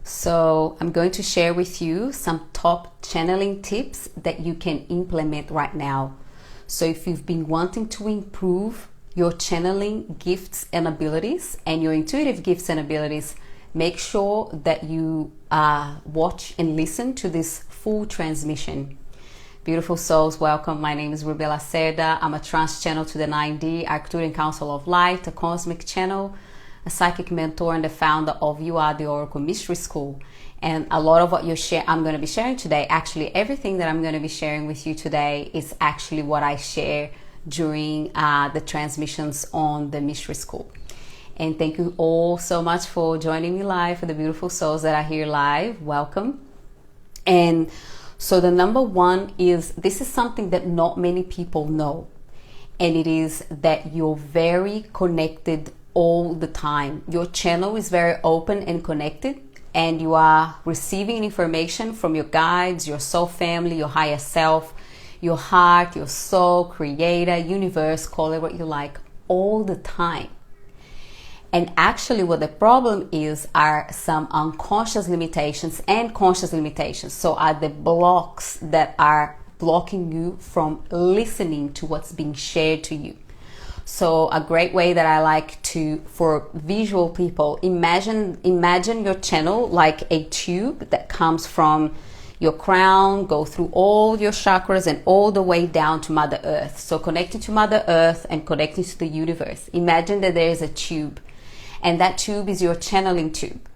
So I'm going to share with you some top channeling tips that you can implement right now. So if you've been wanting to improve your channeling gifts and abilities and your intuitive gifts and abilities, make sure that you watch and listen to this full transmission. Beautiful souls, welcome. My name is Rubia. I'm a trance channel to the 9D, Arcturian Council of Light, a cosmic channel, a psychic mentor, and the founder of You Are the Oracle Mystery School. And a lot of what I'm going to be sharing today, actually everything that I'm going to be sharing with you today is actually what I share during the transmissions on the Mystery School. And thank you all so much for joining me live. For the beautiful souls that are here live, welcome. And so the number one is, this is something that not many people know, and it is that you're very connected all the time. Your channel is very open and connected, and you are receiving information from your guides, your soul family, your higher self, your heart, your soul, creator, universe, call it what you like, all the time. And actually what the problem is are some unconscious limitations and conscious limitations. So are the blocks that are blocking you from listening to what's being shared to you. So a great way that I like to, for visual people, imagine your channel like a tube that comes from your crown, go through all your chakras and all the way down to Mother Earth. So connecting to Mother Earth and connecting to the universe. Imagine that there is a tube, and that tube is your channeling tube.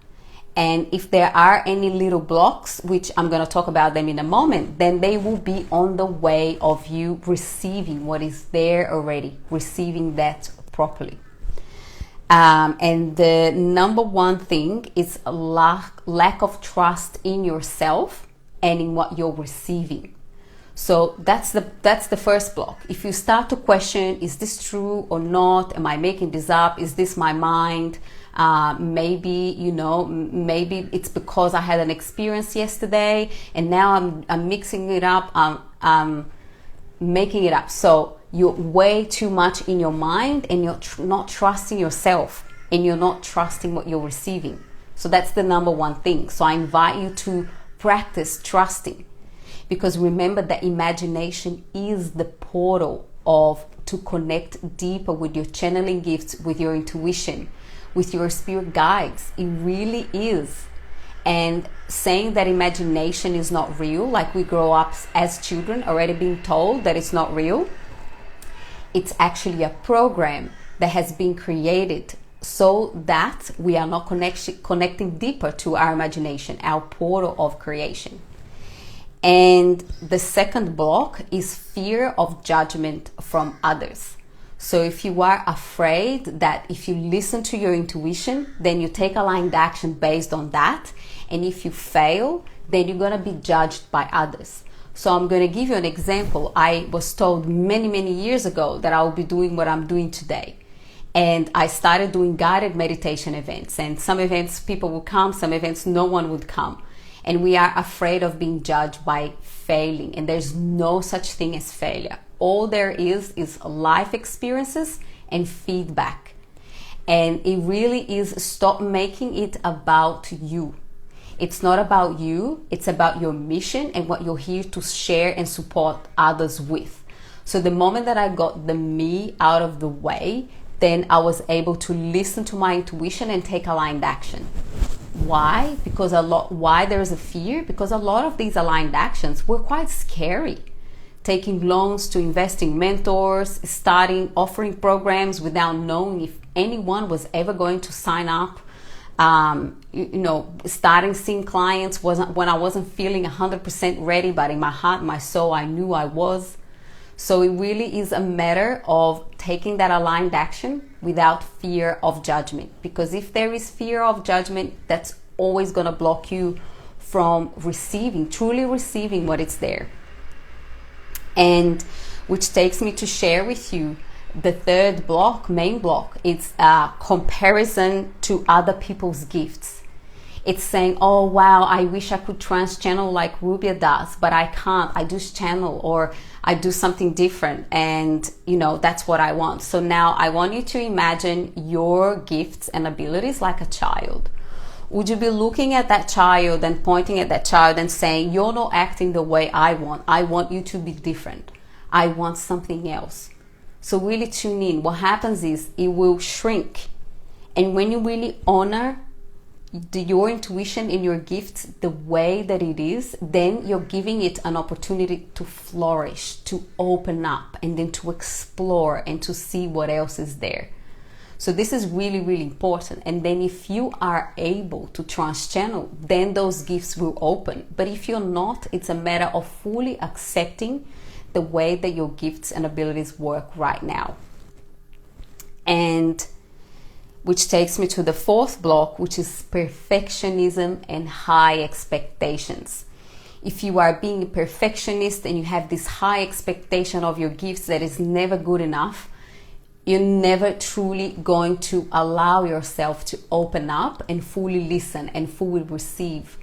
And if there are any little blocks, which I'm going to talk about them in a moment, then they will be on the way of you receiving what is there already, receiving that properly. And the number one thing is a lack of trust in yourself and in what you're receiving. So that's the first block. If you start to question, is this true or not? Am I making this up? Is this my mind? Maybe it's because I had an experience yesterday and now I'm mixing it up. I'm making it up. So you're way too much in your mind, and you're not trusting yourself, and you're not trusting what you're receiving. So that's the number one thing. So I invite you to practice trusting, because remember that imagination is the portal to connect deeper with your channeling gifts, with your intuition, with your spirit guides. It really is. And saying that imagination is not real, like we grow up as children already being told that it's not real, it's actually a program that has been created so that we are not connecting deeper to our imagination, our portal of creation. And the second block is fear of judgment from others. So if you are afraid that if you listen to your intuition, then you take aligned action based on that, and if you fail, then you're going to be judged by others. So I'm going to give you an example. I was told many years ago that I will be doing what I'm doing today. And I started doing guided meditation events. And some events people would come, some events no one would come. And we are afraid of being judged by failing. And there's no such thing as failure. All there is life experiences and feedback. And it really is, stop making it about you. It's not about you. It's about your mission and what you're here to share and support others with. So the moment that I got the me out of the way, then I was able to listen to my intuition and take aligned action. Why? Because why there is a fear? Because a lot of these aligned actions were quite scary. Taking loans to investing mentors, offering programs without knowing if anyone was ever going to sign up. Starting seeing clients when I wasn't feeling 100% ready, but in my heart, my soul, I knew I was. So it really is a matter of taking that aligned action without fear of judgment. Because if there is fear of judgment, that's always going to block you from truly receiving what is there. And which takes me to share with you the third block, main block. It's comparison to other people's gifts. It's saying, oh wow, I wish I could trance channel like Rubia does, but I can't. I just channel, or I do something different, and that's what I want. So now I want you to imagine your gifts and abilities like a child. Would you be looking at that child and pointing at that child and saying, you're not acting the way I want you to be different, I want something else? So really tune in. What happens is it will shrink. And when you really honor your intuition and your gifts the way that it is, then you're giving it an opportunity to flourish, to open up, and then to explore and to see what else is there. So this is really, really important. And then if you are able to trans-channel, then those gifts will open. But if you're not, it's a matter of fully accepting the way that your gifts and abilities work right now. And which takes me to the fourth block, which is perfectionism and high expectations. If you are being a perfectionist and you have this high expectation of your gifts that is never good enough, you're never truly going to allow yourself to open up and fully listen and fully receive.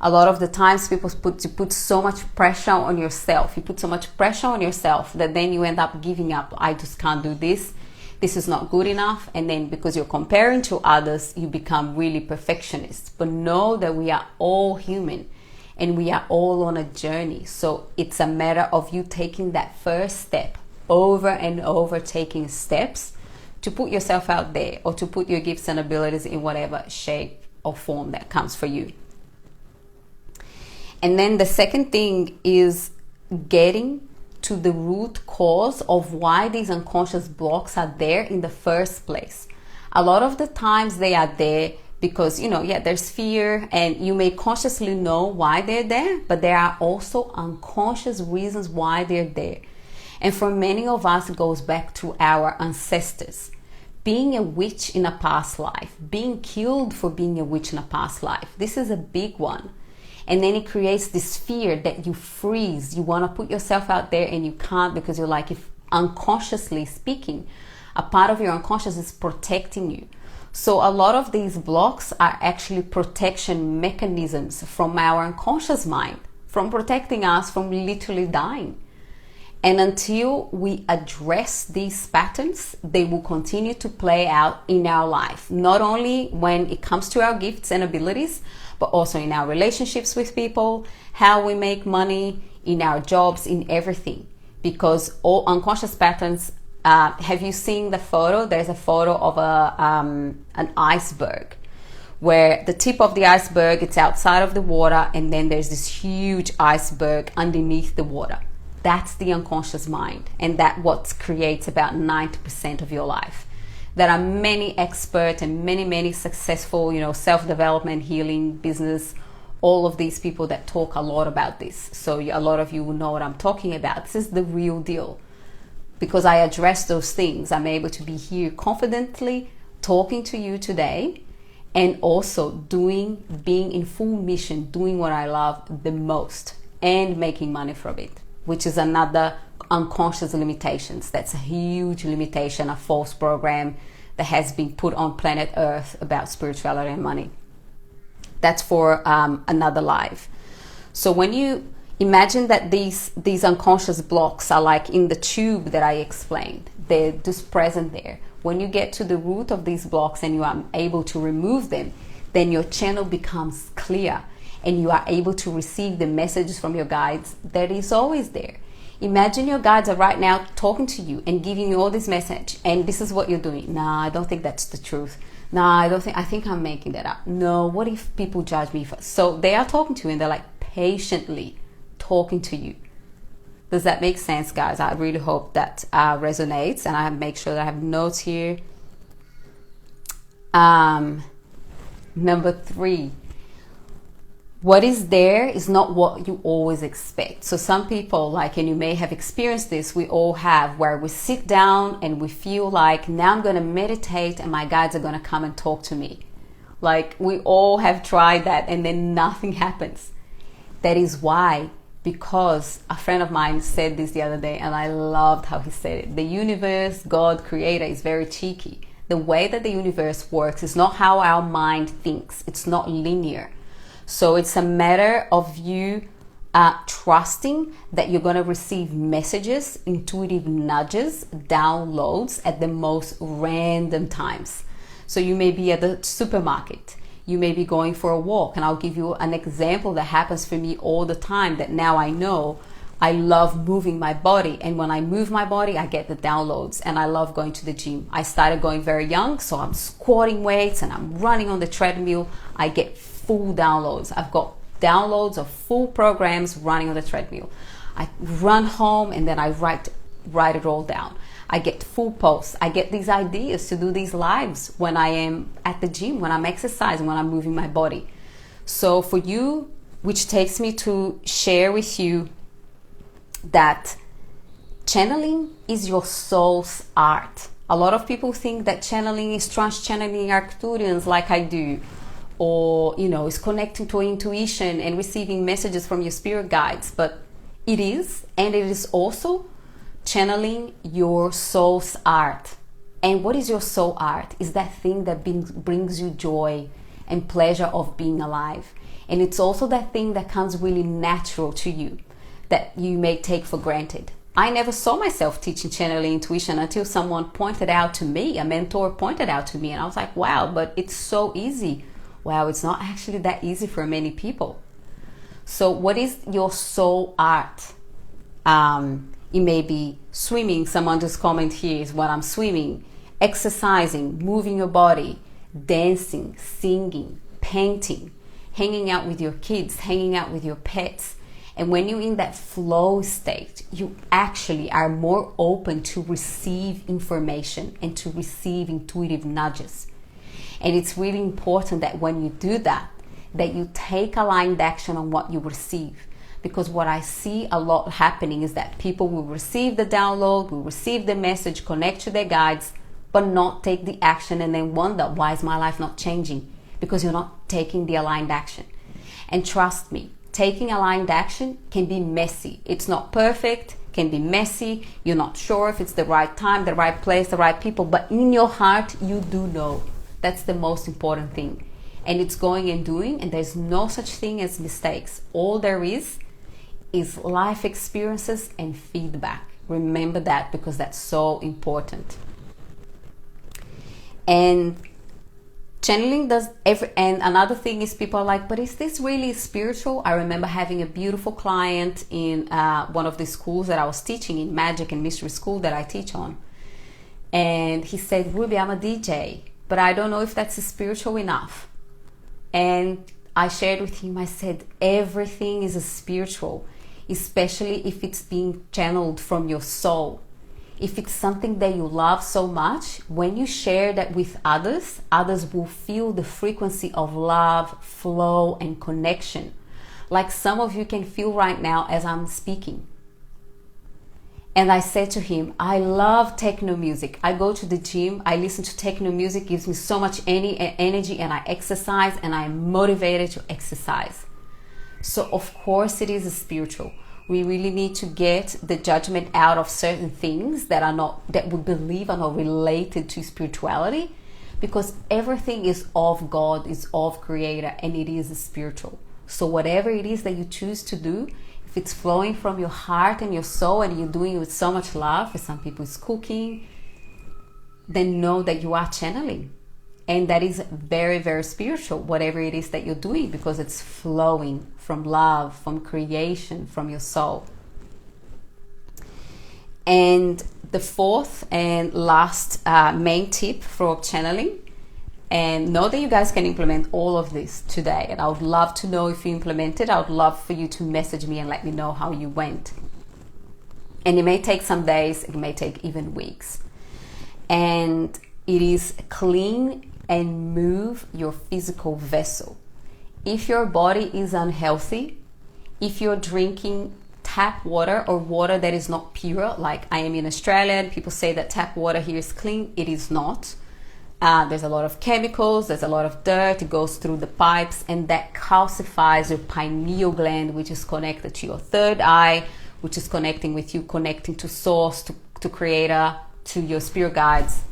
A lot of the times people put so much pressure on yourself. You put so much pressure on yourself that then you end up giving up. I just can't do this. This is not good enough. And then because you're comparing to others, you become really perfectionist. But know that we are all human and we are all on a journey. So it's a matter of you taking that first step over and over, taking steps to put yourself out there or to put your gifts and abilities in whatever shape or form that comes for you. And then the second thing is getting to the root cause of why these unconscious blocks are there in the first place. A lot of the times they are there because, there's fear and you may consciously know why they're there, but there are also unconscious reasons why they're there. And for many of us, it goes back to our ancestors. Being a witch in a past life, being killed for being a witch in a past life. This is a big one. And then it creates this fear that you freeze. You want to put yourself out there and you can't because you're like, if unconsciously speaking, a part of your unconscious is protecting you. So a lot of these blocks are actually protection mechanisms from our unconscious mind, from protecting us from literally dying. And until we address these patterns, they will continue to play out in our life. Not only when it comes to our gifts and abilities, but also in our relationships with people, how we make money, in our jobs, in everything. Because all unconscious patterns, have you seen the photo? There's a photo of an iceberg, where the tip of the iceberg, it's outside of the water, and then there's this huge iceberg underneath the water. That's the unconscious mind, and that what creates about 90% of your life. There are many experts and many successful, self-development, healing, business, all of these people that talk a lot about this. So a lot of you will know what I'm talking about. This is the real deal. Because I address those things, I'm able to be here confidently talking to you today, and also being in full mission, doing what I love the most and making money from it, which is another unconscious limitations. That's a huge limitation, a false program that has been put on planet Earth about spirituality and money. That's for another life. So when you imagine that these unconscious blocks are like in the tube that I explained, they're just present there. When you get to the root of these blocks and you are able to remove them, then your channel becomes clear and you are able to receive the messages from your guides that is always there. Imagine your guides are right now talking to you and giving you all this message, and this is what you're doing. Nah, I don't think that's the truth. Nah, I think I'm making that up. No, what if people judge me? So they are talking to you and they're like patiently talking to you. Does that make sense, guys? I really hope that resonates, and I make sure that I have notes here. Number 3. What is there is not what you always expect. So some people, and you may have experienced this, we all have, where we sit down and we feel like, now I'm going to meditate and my guides are going to come and talk to me. We all have tried that and then nothing happens. That is why, because a friend of mine said this the other day and I loved how he said it. The universe, God, creator is very cheeky. The way that the universe works is not how our mind thinks. It's not linear. So it's a matter of you trusting that you're going to receive messages, intuitive nudges, downloads at the most random times. So you may be at the supermarket. You may be going for a walk, and I'll give you an example that happens for me all the time, that now I know. I love moving my body, and when I move my body, I get the downloads. And I love going to the gym. I started going very young, so I'm squatting weights and I'm running on the treadmill. I get full downloads. I've got downloads of full programs running on the treadmill. I run home and then I write it all down. I get full posts. I get these ideas to do these lives when I am at the gym, when I'm exercising, when I'm moving my body. So for you, which takes me to share with you that channeling is your soul's art. A lot of people think that channeling is trans-channeling Arcturians like I do, or is connecting to intuition and receiving messages from your spirit guides. But it is, and it is also channeling your soul's art. And what is your soul art? Is that thing that brings you joy and pleasure of being alive. And it's also that thing that comes really natural to you, that you may take for granted. I never saw myself teaching channeling intuition until someone pointed out to me, a mentor pointed out to me, and I was like, wow, but it's so easy. Wow, it's not actually that easy for many people. So what is your soul art? It may be swimming. Someone just comment here is what I'm swimming, exercising, moving your body, dancing, singing, painting, hanging out with your kids, hanging out with your pets. And when you're in that flow state, you actually are more open to receive information and to receive intuitive nudges. And it's really important that when you do that, that you take aligned action on what you receive. Because what I see a lot happening is that people will receive the download, will receive the message, connect to their guides, but not take the action, and then wonder, why is my life not changing? Because you're not taking the aligned action. And trust me, taking aligned action can be messy. It's not perfect, can be messy. You're not sure if it's the right time, the right place, the right people, but in your heart, you do know. That's the most important thing. And it's going and doing, and there's no such thing as mistakes. All there is life experiences and feedback. Remember that, because that's so important. And channeling does and another thing is, people are like, but is this really spiritual? I remember having a beautiful client in one of the schools that I was teaching in, magic and mystery school that I teach on. And he said, Rubia, I'm a DJ, but I don't know if that's spiritual enough. And I shared with him, I said, everything is spiritual, especially if it's being channeled from your soul. If it's something that you love so much, when you share that with others, others will feel the frequency of love, flow, and connection. Like some of you can feel right now as I'm speaking. And I said to him, I love techno music. I go to the gym, I listen to techno music, gives me so much energy, and I exercise, and I'm motivated to exercise. So of course it is spiritual. We really need to get the judgment out of certain things that we believe are not related to spirituality, because everything is of God, is of Creator, and it is spiritual. So whatever it is that you choose to do, if it's flowing from your heart and your soul, and you're doing it with so much love, for some people it's cooking, then know that you are channeling. And that is very, very spiritual, whatever it is that you're doing, because it's flowing from love, from creation, from your soul. And the fourth and last main tip for channeling, and know that you guys can implement all of this today. And I would love to know if you implement it. I would love for you to message me and let me know how you went. And it may take some days, it may take even weeks. And it is clean and move your physical vessel. If your body is unhealthy, if you're drinking tap water or water that is not pure, like I am in Australia and people say that tap water here is clean, it is not. There's a lot of chemicals, there's a lot of dirt, it goes through the pipes, and that calcifies your pineal gland, which is connected to your third eye, which is connecting with you, connecting to source, to creator, to your spirit guides,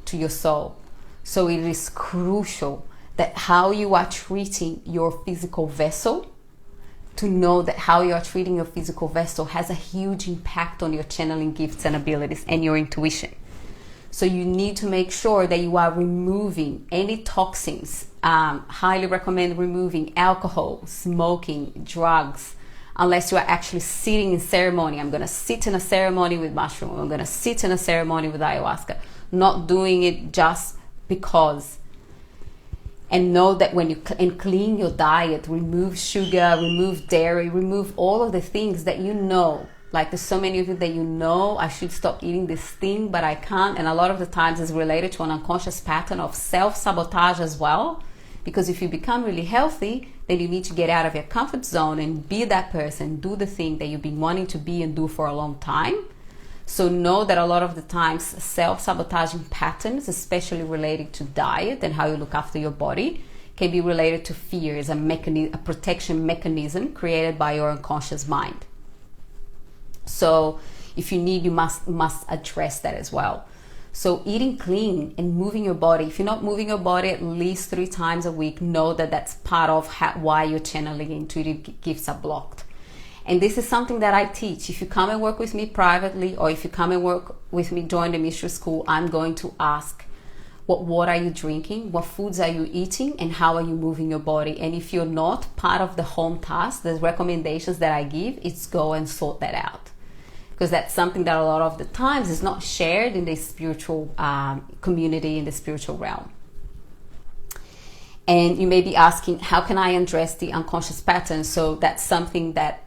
to your soul. So it is crucial that how you are treating your physical vessel, to know that how you are treating your physical vessel has a huge impact on your channeling gifts and abilities and your intuition. So you need to make sure that you are removing any toxins. Highly recommend removing alcohol, smoking, drugs, unless you are actually sitting in ceremony. I'm going to sit in a ceremony with mushroom. I'm going to sit in a ceremony with ayahuasca. Not doing it just because. And know that when you clean your diet, remove sugar, remove dairy, remove all of the things that you know. Like there's so many of you that you know, I should stop eating this thing, but I can't. And a lot of the times it's related to an unconscious pattern of self-sabotage as well. Because if you become really healthy, then you need to get out of your comfort zone and be that person, do the thing that you've been wanting to be and do for a long time. So know that a lot of the times self-sabotaging patterns, especially related to diet and how you look after your body, can be related to fears, a protection mechanism created by your unconscious mind. So if you need, you must address that as well. So eating clean and moving your body. If you're not moving your body at least 3 times a week, know that that's part of why your channeling intuitive gifts are blocked. And this is something that I teach. If you come and work with me privately, or if you come and work with me, join the mystery school, I'm going to ask, what water are you drinking? What foods are you eating? And how are you moving your body? And if you're not part of the home task, the recommendations that I give, it's go and sort that out. Because that's something that a lot of the times is not shared in the spiritual community, in the spiritual realm. And you may be asking, how can I address the unconscious patterns? So that's something that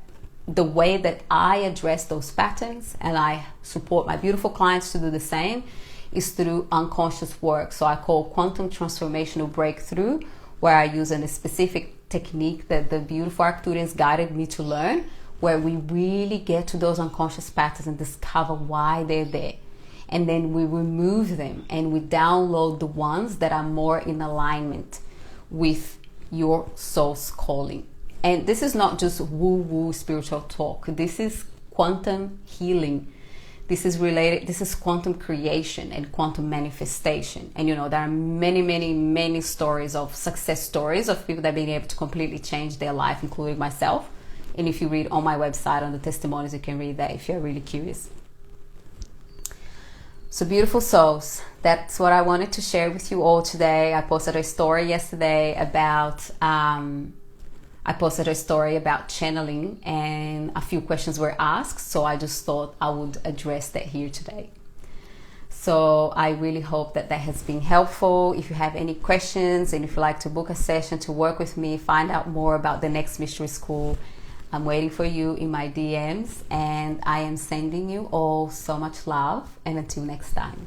the way that I address those patterns, and I support my beautiful clients to do the same, is through unconscious work. So I call quantum transformational breakthrough, where I use a specific technique that the beautiful Arcturians guided me to learn, where we really get to those unconscious patterns and discover why they're there. And then we remove them and we download the ones that are more in alignment with your soul's calling. And this is not just woo-woo spiritual talk. This is quantum healing. This is related, this is quantum creation and quantum manifestation. And there are many, many, many stories of success stories of people that have been able to completely change their life, including myself. And if you read on my website, on the testimonies, you can read that if you're really curious. So beautiful souls, that's what I wanted to share with you all today. I posted a story yesterday about channeling, and a few questions were asked, so I just thought I would address that here today. So I really hope that has been helpful. If you have any questions and if you'd like to book a session to work with me, find out more about the next mystery school, I'm waiting for you in my DMs, and I am sending you all so much love, and until next time.